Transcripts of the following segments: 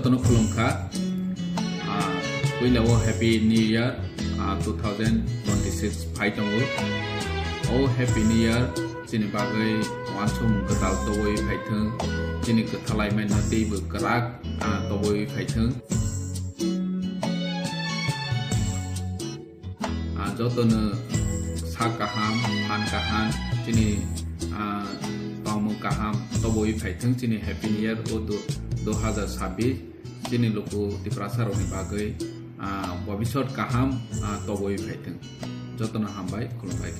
जतन खुलुमखा पहिलाव happy new year 2026 फाइटंगो ओ happy new year जिनि बागै वानसुम गदाल तवै फाइथों जिनि गथालाय मैना दैबो गराक तवै फाइथों जतन सा गाहाम फान गाहाम जिनि पावमु गाहाम तवै फाइथों जिनि हैप्पी न्यू इयर ओ 2026 जिनि लोको दिप्रासारनि बागै भविष्यत गाहाम तवै फाइथों जतन हामबाय खुलुमबाय।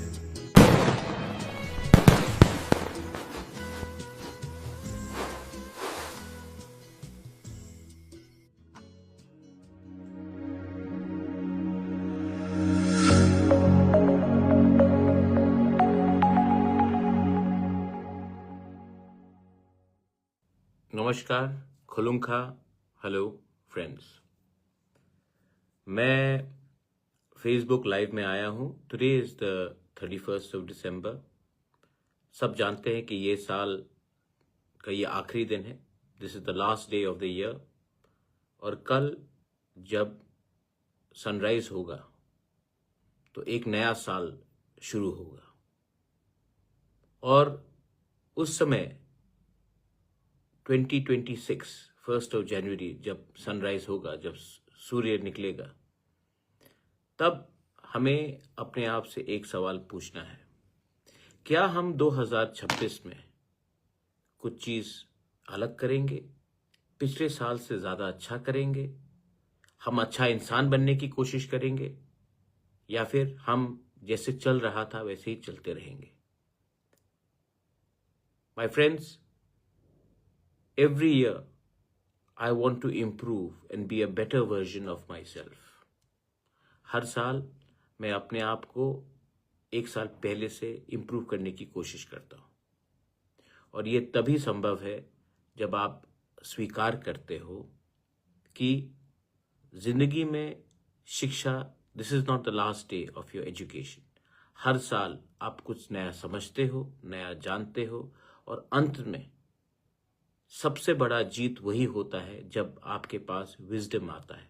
नमस्कार, खुलुमखा, हेलो फ्रेंड्स। मैं फेसबुक लाइव में आया हूँ। Today is the 31st of December. सब जानते हैं कि ये साल का ये आखिरी दिन है। This is the last day of the year. और कल जब सनराइज होगा तो एक नया साल शुरू होगा और उस समय 2026 1st ऑफ जनवरी जब सनराइज होगा, जब सूर्य निकलेगा, तब हमें अपने आप से एक सवाल पूछना है, क्या हम 2026 में कुछ चीज अलग करेंगे, पिछले साल से ज्यादा अच्छा करेंगे, हम अच्छा इंसान बनने की कोशिश करेंगे, या फिर हम जैसे चल रहा था वैसे ही चलते रहेंगे। My friends, every year I want to improve and be a better version of myself. हर साल मैं अपने आप को एक साल पहले से इम्प्रूव करने की कोशिश करता हूँ और ये तभी संभव है जब आप स्वीकार करते हो कि जिंदगी में शिक्षा, this is not the last day of your education. हर साल आप कुछ नया समझते हो, नया जानते हो और अंत में सबसे बड़ा जीत वही होता है जब आपके पास विजडम आता है।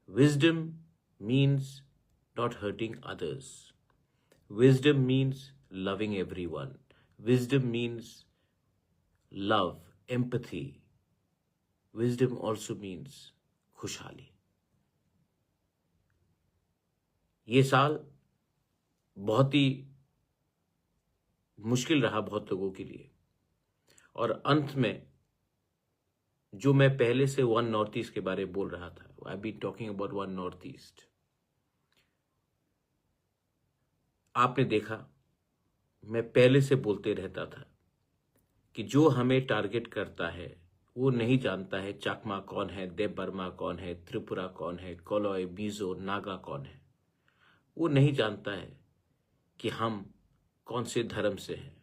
Wisdom means not hurting others. Wisdom means loving everyone. Wisdom means love, empathy. Wisdom also means खुशहाली। ये साल बहुत ही मुश्किल रहा बहुत लोगों के लिए और अंत में जो मैं पहले से वन नॉर्थ ईस्ट के बारे में बोल रहा था, I been talking about one North East. आपने देखा मैं पहले से बोलते रहता था कि जो हमें टारगेट करता है वो नहीं जानता है चाकमा कौन है, देव बर्मा कौन है, त्रिपुरा कौन है, कोलोय, बीजो, नागा कौन है। वो नहीं जानता है कि हम कौन से धर्म से हैं।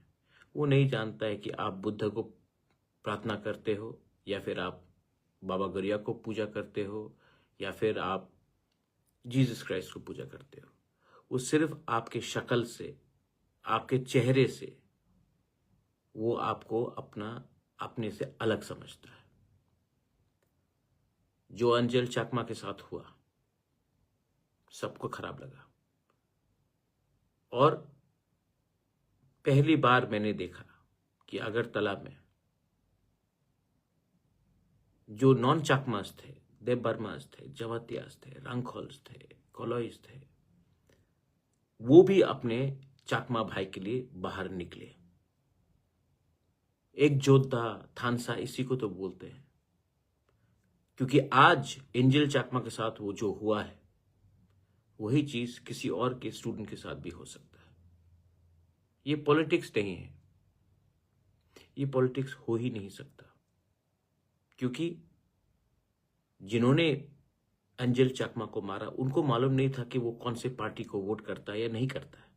वो नहीं जानता है कि आप बुद्ध को प्रार्थना करते हो या फिर आप बाबा गरिया को पूजा करते हो या फिर आप जीसस क्राइस्ट को पूजा करते हो। वो सिर्फ आपके शक्ल से, आपके चेहरे से वो आपको अपने से अलग समझता है। जो अंजल चाकमा के साथ हुआ सबको खराब लगा और पहली बार मैंने देखा कि अगरतला में जो नॉन चाकमास थे, देव बर्मास थे, जवातियास थे, रंगखोल्स थे, कोलोइस थे, वो भी अपने चाकमा भाई के लिए बाहर निकले। एक जोधा थानसा इसी को तो बोलते हैं, क्योंकि आज एंजल चाकमा के साथ वो जो हुआ है वही चीज किसी और के स्टूडेंट के साथ भी हो सकता है। ये पॉलिटिक्स नहीं है, ये पॉलिटिक्स हो ही नहीं सकता, क्योंकि जिन्होंने अंजल चाकमा को मारा उनको मालूम नहीं था कि वो कौन से पार्टी को वोट करता है या नहीं करता है।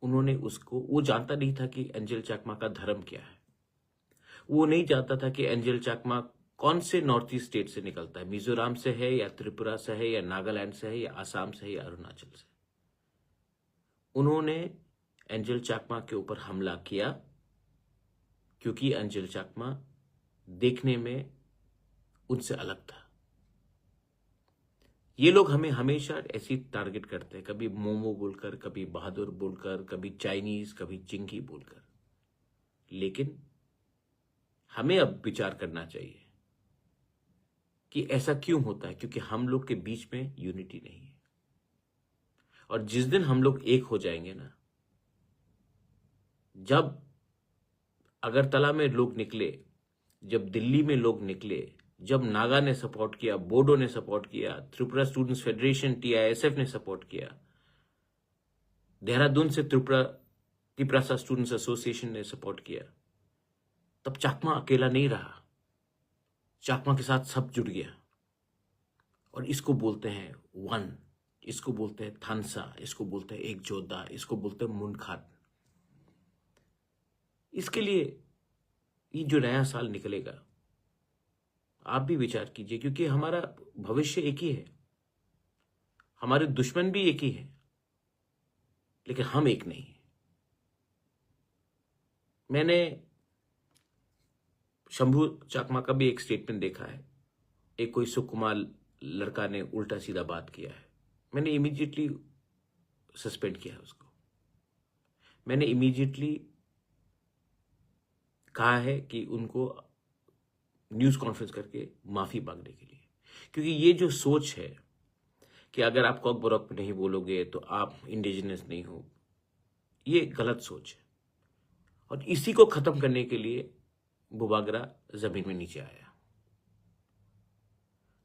वो जानता नहीं था कि अंजल चाकमा का धर्म क्या है। वो नहीं जानता था कि अंजल चाकमा कौन से नॉर्थ ईस्ट स्टेट से निकलता है, मिजोरम से है या त्रिपुरा से है या नागालैंड से है या आसाम से है या अरुणाचल से। उन्होंने एंजल चाकमा के ऊपर हमला किया क्योंकि एंजल चाकमा देखने में उनसे अलग था। ये लोग हमें हमेशा ऐसी टारगेट करते हैं, कभी मोमो बोलकर, कभी बहादुर बोलकर, कभी चाइनीज, कभी चिंकी बोलकर। लेकिन हमें अब विचार करना चाहिए कि ऐसा क्यों होता है, क्योंकि हम लोग के बीच में यूनिटी नहीं है। और जिस दिन हम लोग एक हो जाएंगे ना, जब अगरतला में लोग निकले, जब दिल्ली में लोग निकले, जब नागा ने सपोर्ट किया, बोडो ने सपोर्ट किया, त्रिपुरा स्टूडेंट्स फेडरेशन TISF ने सपोर्ट किया, देहरादून से त्रिपुरा स्टूडेंट्स एसोसिएशन ने सपोर्ट किया, तब चाकमा अकेला नहीं रहा। चाकमा के साथ सब जुड़ गया। और इसको बोलते हैं वन, इसको बोलते हैं थानसा, इसको बोलते हैं एक जोधा, इसको बोलते हैं मुंडखात। इसके लिए ये जो नया साल निकलेगा, आप भी विचार कीजिए, क्योंकि हमारा भविष्य एक ही है, हमारे दुश्मन भी एक ही है, लेकिन हम एक नहीं है। मैंने शंभू चाकमा का भी एक स्टेटमेंट देखा है। एक कोई सुकुमार लड़का ने उल्टा सीधा बात किया है, मैंने इमीडिएटली सस्पेंड किया है उसको। मैंने इमीडिएटली कहा है कि उनको न्यूज कॉन्फ्रेंस करके माफी मांगने के लिए, क्योंकि ये जो सोच है कि अगर आप कॉक बरॉक नहीं बोलोगे तो आप इंडिजिनस नहीं हो, ये गलत सोच है। और इसी को खत्म करने के लिए बुबागरा जमीन में नीचे आया।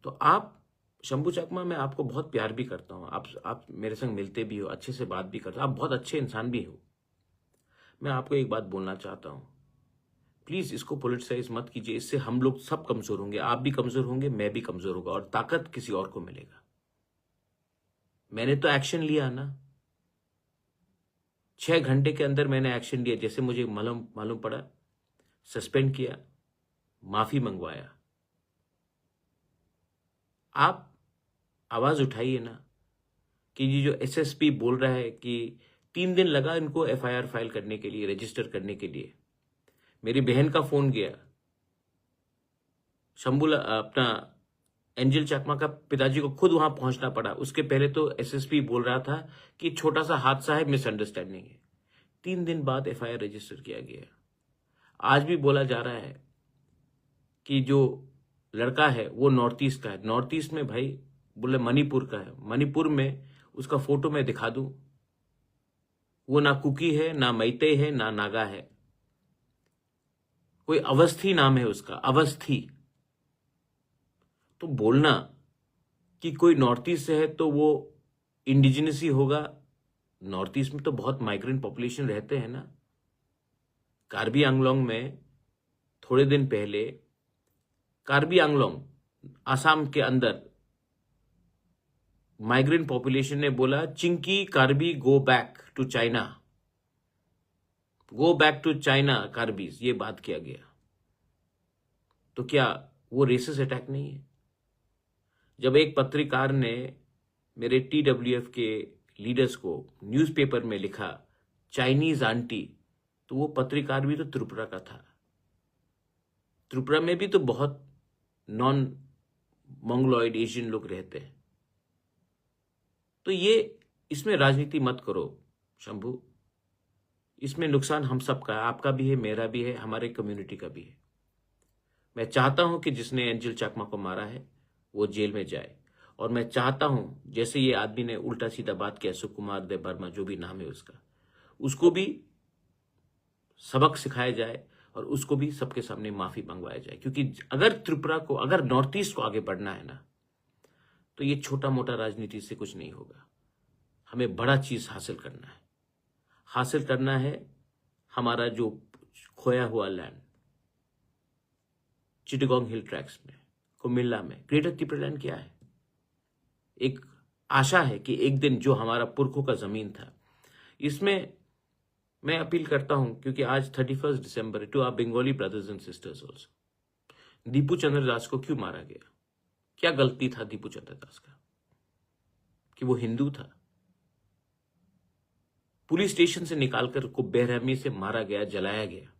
तो आप शंभू चाकमा, मैं आपको बहुत प्यार भी करता हूं, आप मेरे संग मिलते भी हो, अच्छे से बात भी करते हो, आप बहुत अच्छे इंसान भी हो। मैं आपको एक बात बोलना चाहता हूं, प्लीज इसको पॉलिटिसाइज मत कीजिए, इससे हम लोग सब कमजोर होंगे, आप भी कमजोर होंगे, मैं भी कमजोर होगा, और ताकत किसी और को मिलेगा। मैंने तो एक्शन लिया ना, 6 घंटे के अंदर मैंने एक्शन लिया, जैसे मुझे मालूम पड़ा, सस्पेंड किया, माफी मंगवाया। आप आवाज उठाइए ना कि ये जो SSP बोल रहा है कि 3 दिन लगा इनको FIR फाइल करने के लिए, रजिस्टर करने के लिए। मेरी बहन का फोन गया, शंभू अपना एंजल चाकमा का पिताजी को खुद वहां पहुंचना पड़ा। उसके पहले तो SSP बोल रहा था कि छोटा सा हादसा है, मिसअंडरस्टैंडिंग है। 3 दिन बाद FIR रजिस्टर किया गया। आज भी बोला जा रहा है कि जो लड़का है वो नॉर्थ ईस्ट का है। नॉर्थ ईस्ट में भाई बोले मणिपुर का है, मणिपुर में उसका फोटो मैं दिखा दूं, वो ना कुकी है, ना मैते है, ना नागा है, कोई अवस्थी नाम है उसका, अवस्थी। तो बोलना कि कोई नॉर्थ ईस्ट से है तो वो इंडिजिनस ही होगा, नॉर्थ ईस्ट में तो बहुत माइग्रेंट पॉपुलेशन रहते हैं ना। कार्बी आंगलोंग में थोड़े दिन पहले, कार्बी आंगलोंग आसाम के अंदर, माइग्रेंट पॉपुलेशन ने बोला chinky Karbi go back to China, go back to China Karbis, ये बात किया गया। तो क्या वो रेसिस्ट अटैक नहीं है? जब एक पत्रकार ने मेरे TWF के लीडर्स को न्यूज़पेपर में लिखा चाइनीज आंटी, तो वो पत्रकार भी तो त्रिपुरा का था। त्रिपुरा में भी तो बहुत नॉन मंगोलॉइड एशियन लोग रहते हैं। तो ये इसमें राजनीति मत करो शंभू, इसमें नुकसान हम सबका है, आपका भी है, मेरा भी है, हमारे कम्युनिटी का भी है। मैं चाहता हूं कि जिसने एंजल चाकमा को मारा है वो जेल में जाए, और मैं चाहता हूं जैसे ये आदमी ने उल्टा सीधा बात किया, सुकुमार देव वर्मा जो भी नाम है उसका, उसको भी सबक सिखाया जाए और उसको भी सबके सामने माफी मंगवाया जाए। क्योंकि अगर त्रिपुरा को, अगर नॉर्थ ईस्ट को आगे बढ़ना है ना, तो ये छोटा मोटा राजनीति से कुछ नहीं होगा। हमें बड़ा चीज हासिल करना है हमारा जो खोया हुआ लैंड, चिटगोंग हिल ट्रैक्स में, कुमिल्ला में, ग्रेटर त्रिपुरा लैंड क्या है? एक आशा है कि एक दिन जो हमारा पुरखों का जमीन था, इसमें मैं अपील करता हूं, क्योंकि आज 31 दिसंबर, to our Bengali brothers and sisters also, Dipu Chandra Das को क्यों मारा गया? क्या गलती था दीपू चंद्र दास का कि वो हिंदू था? पुलिस स्टेशन से निकालकर को बेरहमी से मारा गया, जलाया गया।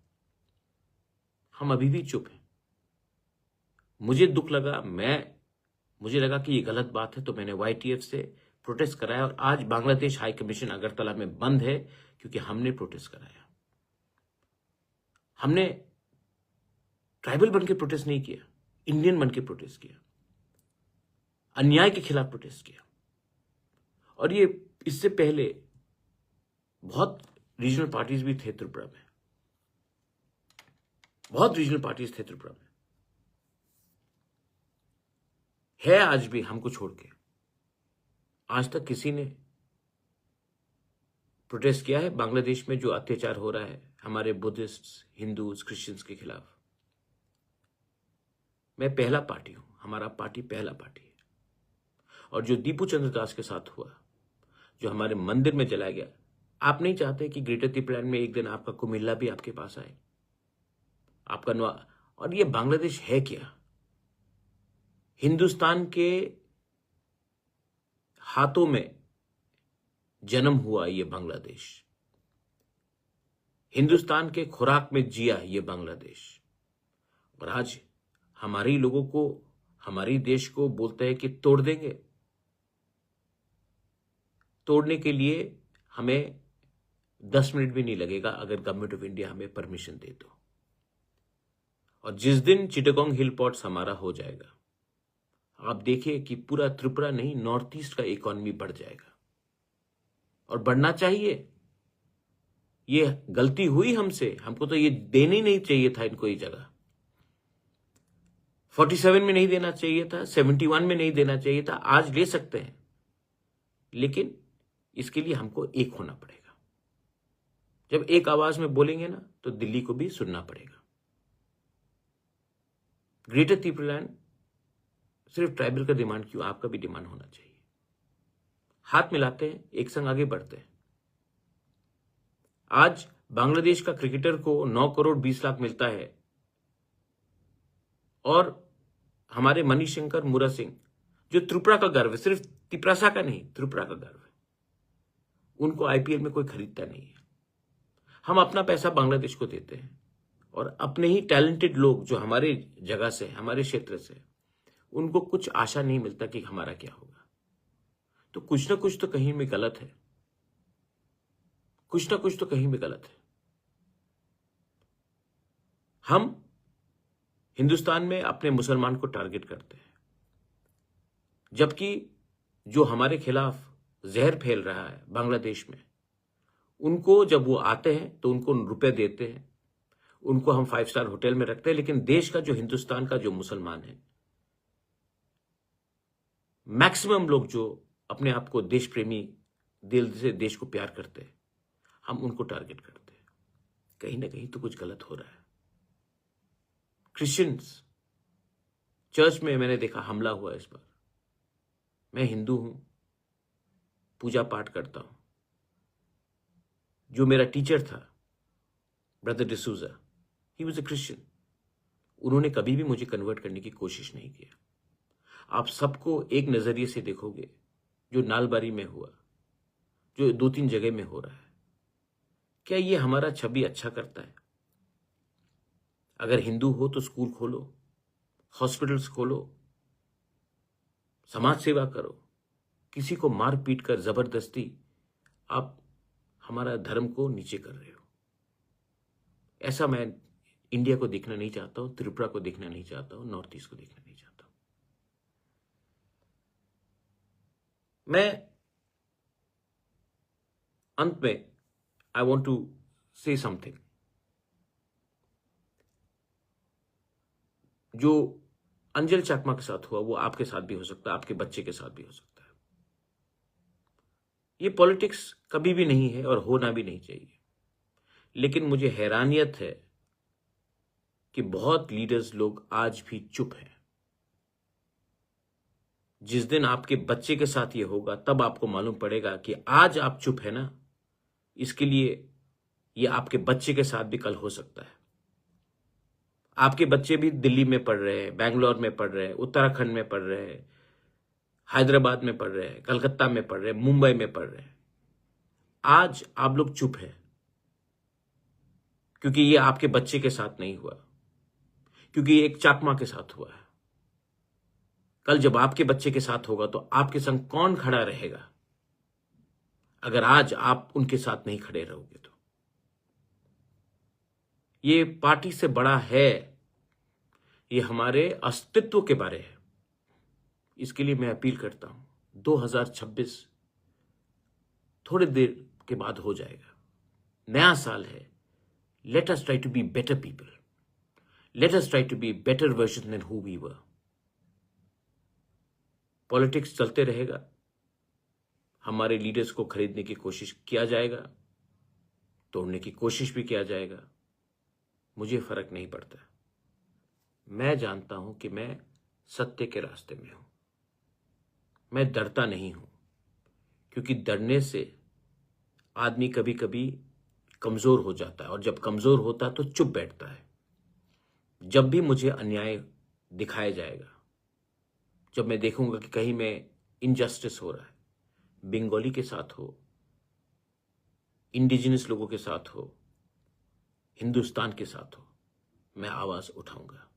हम अभी भी चुप हैं। मुझे दुख लगा, मुझे लगा कि ये गलत बात है, तो मैंने YTF से प्रोटेस्ट कराया और आज बांग्लादेश हाई कमीशन अगरतला में बंद है क्योंकि हमने प्रोटेस्ट कराया। हमने ट्राइबल बन के प्रोटेस्ट नहीं किया, इंडियन बन के प्रोटेस्ट किया, अन्याय के खिलाफ प्रोटेस्ट किया। और ये इससे पहले बहुत रीजनल पार्टीज भी थे त्रिपुरा में, बहुत रीजनल पार्टीज थे त्रिपुरा में, है आज भी हमको छोड़ के। आज तक किसी ने प्रोटेस्ट किया है बांग्लादेश में जो अत्याचार हो रहा है हमारे बुद्धिस्ट, हिंदूज, क्रिश्चियंस के खिलाफ? मैं पहला पार्टी हूं, हमारा पार्टी पहला पार्टी है। और जो दीपू चंद्र दास के साथ हुआ, जो हमारे मंदिर में जलाया गया, आप नहीं चाहते कि ग्रेटर त्रिपुरा में एक दिन आपका कुमिल्ला भी आपके पास आए, आपका और ये बांग्लादेश है क्या? हिंदुस्तान के हाथों में जन्म हुआ ये बांग्लादेश, हिंदुस्तान के खुराक में जिया ये बांग्लादेश, और आज हमारे ही लोगों को, हमारे देश को बोलते हैं कि तोड़ देंगे। तोड़ने के लिए हमें 10 मिनट भी नहीं लगेगा अगर गवर्नमेंट ऑफ इंडिया हमें परमिशन दे तो। और जिस दिन चिटागोंग हिल पोर्ट्स हमारा हो जाएगा, आप देखिए कि पूरा त्रिपुरा नहीं, नॉर्थ ईस्ट का इकोनॉमी बढ़ जाएगा, और बढ़ना चाहिए। ये गलती हुई हमसे, हमको तो ये देना ही नहीं चाहिए था इनको ये जगह। 47 में नहीं देना चाहिए था, 71 में नहीं देना चाहिए था, आज ले सकते हैं, लेकिन इसके लिए हमको एक होना पड़ेगा। जब एक आवाज में बोलेंगे ना, तो दिल्ली को भी सुनना पड़ेगा। ग्रेटर त्रिपुरालैंड सिर्फ ट्राइबल का डिमांड क्यों, आपका भी डिमांड होना चाहिए। हाथ मिलाते हैं, एक संग आगे बढ़ते हैं। आज बांग्लादेश का क्रिकेटर को 9 करोड़ 20 लाख मिलता है, और हमारे मणिशंकर मुरा सिंह, जो त्रिपुरा का गर्व है, सिर्फ तिपरासा का नहीं, त्रिपुरा का गर्व है, उनको IPL में कोई खरीदता नहीं है। हम अपना पैसा बांग्लादेश को देते हैं, और अपने ही टैलेंटेड लोग जो हमारे जगह से, हमारे क्षेत्र से, उनको कुछ आशा नहीं मिलता कि हमारा क्या होगा। तो कुछ ना कुछ तो कहीं में गलत है, कुछ ना कुछ तो कहीं में गलत है। हम हिंदुस्तान में अपने मुसलमान को टारगेट करते हैं, जबकि जो हमारे खिलाफ जहर फैल रहा है बांग्लादेश में, उनको जब वो आते हैं तो उनको रुपए देते हैं, उनको हम 5 स्टार होटल में रखते हैं, लेकिन देश का जो, हिंदुस्तान का जो मुसलमान है, मैक्सिमम लोग जो अपने आप को देश प्रेमी, दिल से देश को प्यार करते हैं, हम उनको टारगेट करते हैं। कहीं ना कहीं तो कुछ गलत हो रहा है। क्रिश्चियंस चर्च में मैंने देखा हमला हुआ इस बार। मैं हिंदू हूं, पूजा पाठ करता हूं। जो मेरा टीचर था, brother D'Souza, he was a Christian. उन्होंने कभी भी मुझे कन्वर्ट करने की कोशिश नहीं किया। आप सबको एक नजरिए से देखोगे, जो नालबारी में हुआ, जो 2-3 जगह में हो रहा है, क्या ये हमारा छवि अच्छा करता है? अगर हिंदू हो तो स्कूल खोलो, हॉस्पिटल्स खोलो, समाज सेवा करो। किसी को मार पीट कर जबरदस्ती आप हमारा धर्म को नीचे कर रहे हो। ऐसा मैं इंडिया को देखना नहीं चाहता हूं, त्रिपुरा को देखना नहीं चाहता हूं, नॉर्थ ईस्ट को देखना नहीं चाहता हूं। मैं अंत में I want to say something. जो अंजल चाकमा के साथ हुआ, वो आपके साथ भी हो सकता है, आपके बच्चे के साथ भी हो सकता है। ये पॉलिटिक्स कभी भी नहीं है और होना भी नहीं चाहिए, लेकिन मुझे हैरानियत है कि बहुत लीडर्स लोग आज भी चुप हैं। जिस दिन आपके बच्चे के साथ ये होगा, तब आपको मालूम पड़ेगा कि आज आप चुप है ना, इसके लिए ये आपके बच्चे के साथ भी कल हो सकता है। आपके बच्चे भी दिल्ली में पढ़ रहे हैं, बेंगलोर में पढ़ रहे हैं, उत्तराखंड में पढ़ रहे हैं, हैदराबाद में पढ़ रहे हैं, कलकत्ता में पढ़ रहे हैं, मुंबई में पढ़ रहे हैं। आज आप लोग चुप हैं क्योंकि ये आपके बच्चे के साथ नहीं हुआ, क्योंकि ये एक चाकमा के साथ हुआ है। कल जब आपके बच्चे के साथ होगा तो आपके संग कौन खड़ा रहेगा अगर आज आप उनके साथ नहीं खड़े रहोगे तो? ये पार्टी से बड़ा है, ये हमारे अस्तित्व के बारे है। इसके लिए मैं अपील करता हूं, 2026 थोड़ी देर के बाद हो जाएगा, नया साल है। Let us try to be better people, let us try to be better version than who we were. Politics चलते रहेगा, हमारे लीडर्स को खरीदने की कोशिश किया जाएगा, तोड़ने की कोशिश भी किया जाएगा, मुझे फर्क नहीं पड़ता। मैं जानता हूं कि मैं सत्य के रास्ते में हूं, मैं डरता नहीं हूं, क्योंकि डरने से आदमी कभी कभी कमजोर हो जाता है, और जब कमजोर होता है तो चुप बैठता है। जब भी मुझे अन्याय दिखाया जाएगा, जब मैं देखूंगा कि कहीं में इनजस्टिस हो रहा है, बंगाली के साथ हो, इंडिजिनस लोगों के साथ हो, हिंदुस्तान के साथ हो, मैं आवाज उठाऊंगा।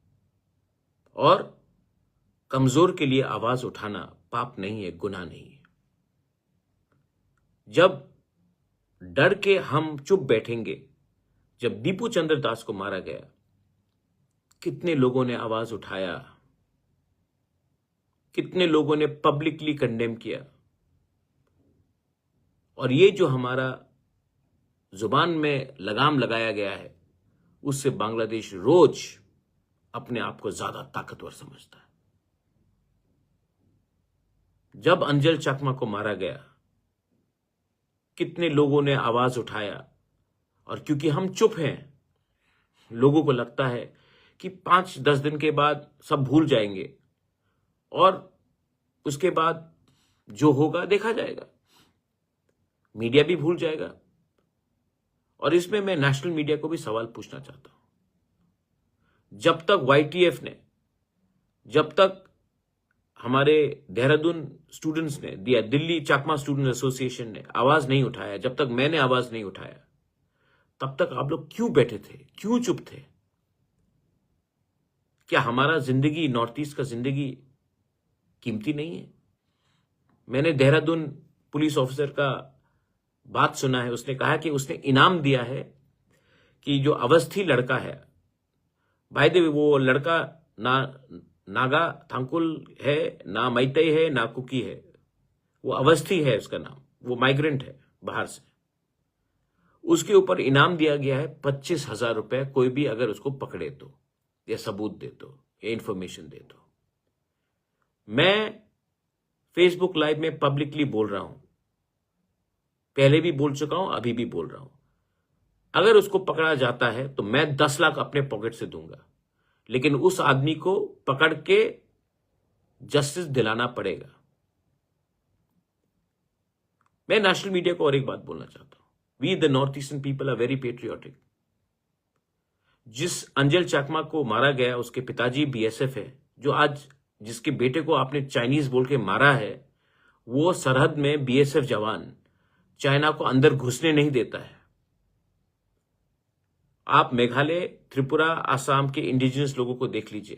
और कमजोर के लिए आवाज उठाना पाप नहीं है, गुनाह नहीं है। जब डर के हम चुप बैठेंगे, जब दीपू चंद्र दास को मारा गया, कितने लोगों ने आवाज उठाया, कितने लोगों ने पब्लिकली कंडेम किया। और ये जो हमारा जुबान में लगाम लगाया गया है, उससे बांग्लादेश रोज अपने आप को ज्यादा ताकतवर समझता है। जब अंजल चकमा को मारा गया, कितने लोगों ने आवाज उठाया, और क्योंकि हम चुप हैं, लोगों को लगता है कि 5-10 दिन के बाद सब भूल जाएंगे और उसके बाद जो होगा देखा जाएगा, मीडिया भी भूल जाएगा। और इसमें मैं नेशनल मीडिया को भी सवाल पूछना चाहता हूं। जब तक YTF ने, जब तक हमारे देहरादून स्टूडेंट्स ने दिया, दिल्ली चकमा स्टूडेंट एसोसिएशन ने आवाज नहीं उठाया, जब तक मैंने आवाज नहीं उठाया, तब तक आप लोग क्यों बैठे थे, क्यों चुप थे? क्या हमारा जिंदगी, नॉर्थ ईस्ट का जिंदगी कीमती नहीं है? मैंने देहरादून पुलिस ऑफिसर का बात सुना है, उसने कहा कि उसने इनाम दिया है कि जो अवस्थी लड़का है, भाई दे वो लड़का ना नागा थांकुल है, ना मैतई है, ना कुकी है, वो अवस्थी है उसका नाम, वो माइग्रेंट है बाहर से। उसके ऊपर इनाम दिया गया है 25,000 रुपए, कोई भी अगर उसको पकड़े तो, या सबूत दे तो, या इंफॉर्मेशन दे तो। मैं फेसबुक लाइव में पब्लिकली बोल रहा हूं, पहले भी बोल चुका हूं, अभी भी बोल रहा हूं, अगर उसको पकड़ा जाता है तो मैं 10 लाख अपने पॉकेट से दूंगा, लेकिन उस आदमी को पकड़ के जस्टिस दिलाना पड़ेगा। मैं नेशनल मीडिया को और एक बात बोलना चाहता हूं, we the North Eastern people are very patriotic. जिस अंजल चकमा को मारा गया, उसके पिताजी BSF है, जो आज जिसके बेटे को आपने चाइनीज बोल के मारा है, वो सरहद में BSF जवान चाइना को अंदर घुसने नहीं देता है। आप मेघालय, त्रिपुरा, आसाम के इंडिजिनस लोगों को देख लीजिए,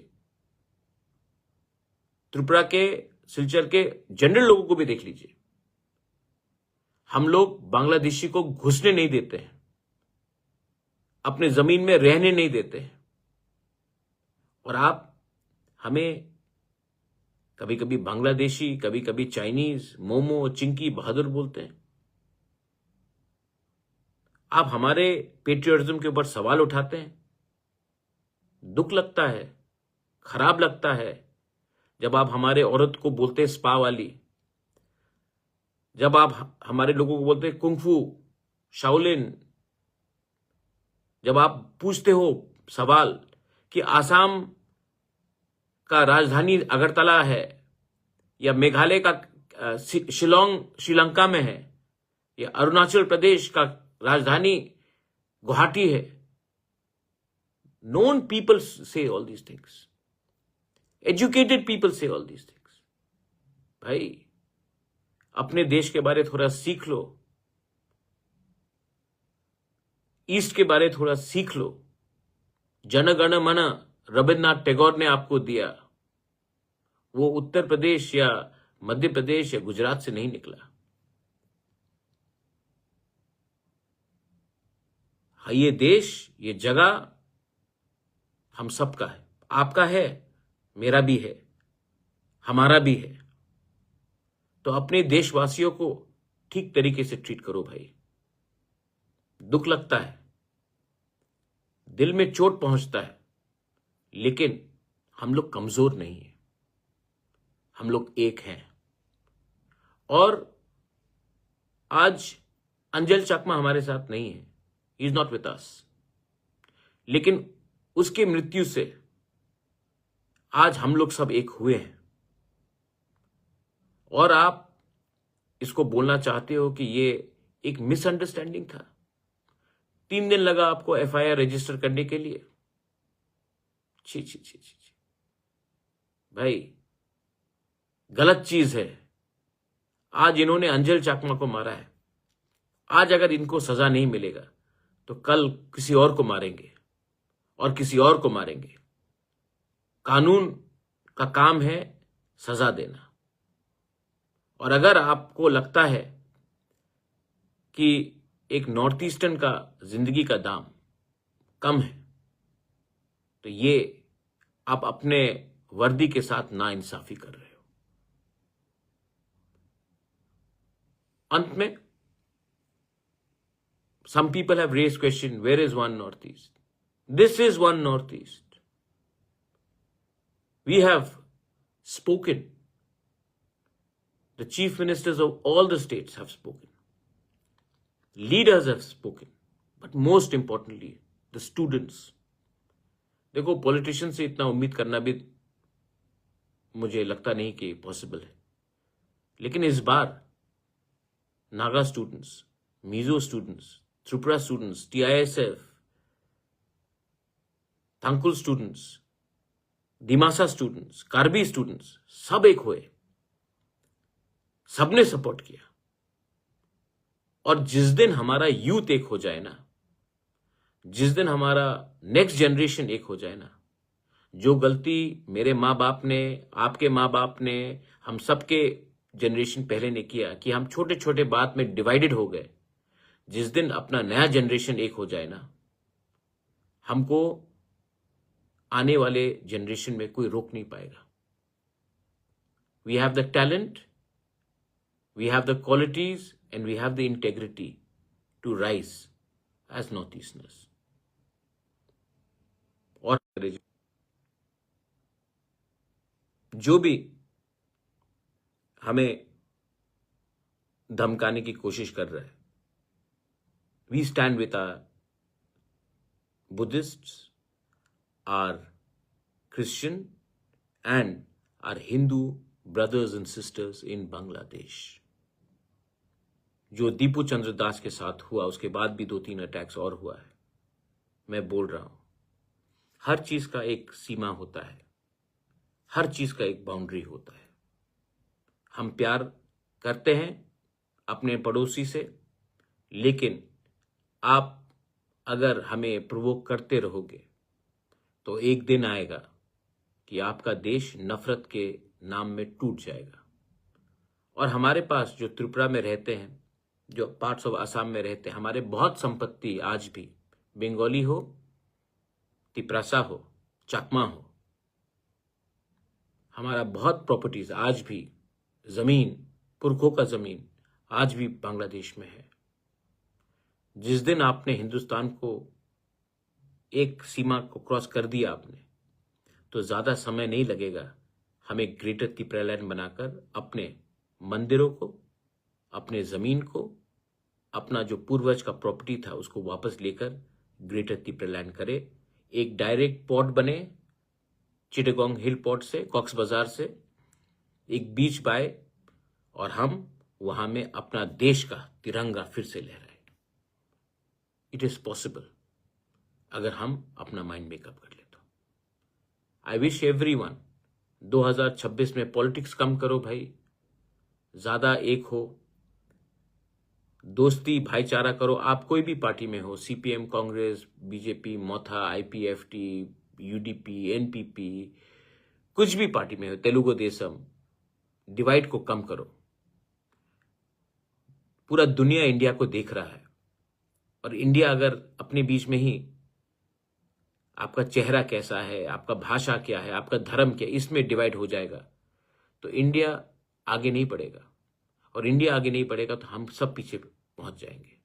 त्रिपुरा के, सिलचर के जनरल लोगों को भी देख लीजिए। हम लोग बांग्लादेशी को घुसने नहीं देते हैं, अपने जमीन में रहने नहीं देते हैं, और आप हमें कभी कभी बांग्लादेशी, कभी कभी चाइनीज, मोमो, चिंकी, बहादुर बोलते हैं। आप हमारे पेट्रियटिज्म के ऊपर सवाल उठाते हैं। दुख लगता है, खराब लगता है जब आप हमारे औरत को बोलते हैं स्पा वाली, जब आप हमारे लोगों को बोलते हैं कुंफू, शाओलिन, जब आप पूछते हो सवाल कि आसाम का राजधानी अगरतला है, या मेघालय का शिलोंग श्रीलंका में है, या अरुणाचल प्रदेश का राजधानी गुवाहाटी है। Known people say all these things. Educated people say all these things. भाई अपने देश के बारे थोड़ा सीख लो, ईस्ट के बारे थोड़ा सीख लो। जन गण मन रविन्द्रनाथ टैगोर ने आपको दिया, वो उत्तर प्रदेश या मध्य प्रदेश या गुजरात से नहीं निकला। ये देश, ये जगह हम सबका है, आपका है, मेरा भी है, हमारा भी है। तो अपने देशवासियों को ठीक तरीके से ट्रीट करो भाई। दुख लगता है, दिल में चोट पहुंचता है, लेकिन हम लोग कमजोर नहीं है, हम लोग एक हैं। और आज अंजल चाकमा हमारे साथ नहीं है, he is not with us, लेकिन उसकी मृत्यु से आज हम लोग सब एक हुए हैं। और आप इसको बोलना चाहते हो कि ये एक मिसअंडरस्टैंडिंग था। 3 दिन लगा आपको एफआईआर रजिस्टर करने के लिए। छी छी छी छी छी भाई, गलत चीज है। आज इन्होंने अंजल चाकमा को मारा है, आज अगर इनको सजा नहीं मिलेगा तो कल किसी और को मारेंगे और किसी और को मारेंगे। कानून का काम है सजा देना। और अगर आपको लगता है कि एक नॉर्थ ईस्टर्न का जिंदगी का दाम कम है, तो ये आप अपने वर्दी के साथ नाइंसाफी कर रहे हो। अंत में some people have raised question, where is one Northeast? This is one Northeast. We have spoken. The chief ministers of all the states have spoken. Leaders have spoken. But most importantly, the students. देखो, politician से इतना उम्मीद करना भी मुझे लगता नहीं कि पॉसिबल है, लेकिन इस बार Naga students, Mizo students, Tripura students, TISF, Tangkhul students, Dimasa students, Karbi students, सब एक हुए, सबने सपोर्ट किया। और जिस दिन हमारा यूथ एक हो जाए ना, जिस दिन हमारा नेक्स्ट जनरेशन एक हो जाए ना, जो गलती मेरे माँ बाप ने, आपके माँ बाप ने, हम सबके जनरेशन पहले ने किया कि हम छोटे छोटे बात में डिवाइडेड हो गए, जिस दिन अपना नया जनरेशन एक हो जाए ना, हमको आने वाले जनरेशन में कोई रोक नहीं पाएगा। We have the talent, we have the qualities and we have the integrity to rise as North Easterners. और जो भी हमें धमकाने की कोशिश कर रहा है, we stand with our Buddhists, our Christian and our Hindu brothers and sisters in Bangladesh. जो दीपू चंद्र दास के साथ हुआ, उसके बाद भी 2-3 अटैक्स और हुआ है। मैं बोल रहा हूं, हर चीज का एक सीमा होता है, हर चीज का एक बाउंड्री होता है। हम प्यार करते हैं अपने पड़ोसी से, लेकिन आप अगर हमें प्रोवोक करते रहोगे तो एक दिन आएगा कि आपका देश नफरत के नाम में टूट जाएगा। और हमारे पास जो त्रिपुरा में रहते हैं, जो पार्ट्स ऑफ असम में रहते हैं, हमारे बहुत संपत्ति आज भी, बंगाली हो, तिपरासा हो, चाकमा हो, हमारा बहुत प्रॉपर्टीज आज भी, जमीन, पुरखों का जमीन आज भी बांग्लादेश में है। जिस दिन आपने हिंदुस्तान को एक सीमा को क्रॉस कर दिया आपने, तो ज्यादा समय नहीं लगेगा हमें ग्रेटर त्रिपुरालैंड बनाकर अपने मंदिरों को, अपने जमीन को, अपना जो पूर्वज का प्रॉपर्टी था उसको वापस लेकर ग्रेटर त्रिपुरालैंड करे। एक डायरेक्ट पोर्ट बने चिटागोंग हिल पोर्ट से, कॉक्स बाजार से, एक बीच बाय, और हम वहां में अपना देश का तिरंगा फिर से लहराए। इट इज पॉसिबल अगर हम अपना माइंड मेकअप कर ले तो। आई विश एवरीवन 2026 में पॉलिटिक्स कम करो भाई, ज्यादा एक हो, दोस्ती भाईचारा करो। आप कोई भी पार्टी में हो, CPM, कांग्रेस, BJP, मोथा, IPFT, UDP, NPP, कुछ भी पार्टी में हो, तेलुगु देशम, डिवाइड को कम करो। पूरा दुनिया इंडिया को देख रहा है, और इंडिया अगर अपने बीच में ही आपका चेहरा कैसा है, आपका भाषा क्या है, आपका धर्म क्या है, इसमें डिवाइड हो जाएगा तो इंडिया आगे नहीं बढ़ेगा, और इंडिया आगे नहीं बढ़ेगा तो हम सब पीछे पहुंच जाएंगे।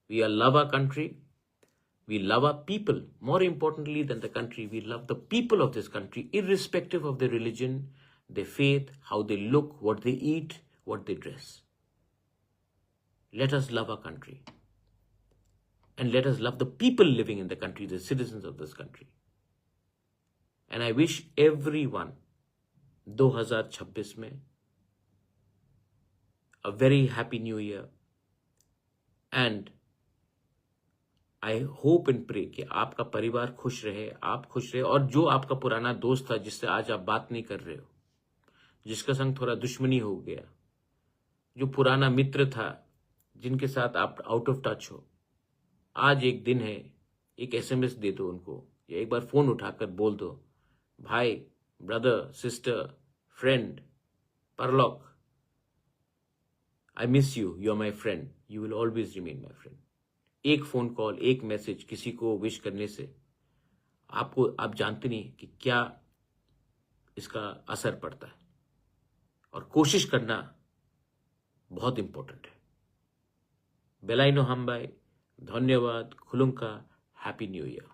We are love our country, we love our people, more importantly than the country, we love the people of this country, irrespective of their religion, their faith, how they look, what they eat, what they dress. Let us love our country. And let us love the people living in the country, the citizens of this country. And I wish everyone 2026 में a very happy new year. And I hope and pray कि आपका परिवार खुश रहे, आप खुश रहे, और जो आपका पुराना दोस्त था जिससे आज आप बात नहीं कर रहे हो, जिसका संग थोड़ा दुश्मनी हो गया, जो पुराना मित्र था जिनके साथ आप आउट ऑफ टच हो, आज एक दिन है, एक SMS दे दो उनको, या एक बार फोन उठाकर बोल दो, भाई, ब्रदर, सिस्टर, फ्रेंड, परलोक, I miss you, you are my friend, you will always remain my friend. एक फोन कॉल, एक मैसेज किसी को विश करने से आप जानते नहीं कि क्या इसका असर पड़ता है, और कोशिश करना बहुत इंपॉर्टेंट है। बेलाइनो हमबाई, धन्यवाद, खुलुंका, हैप्पी न्यू ईयर।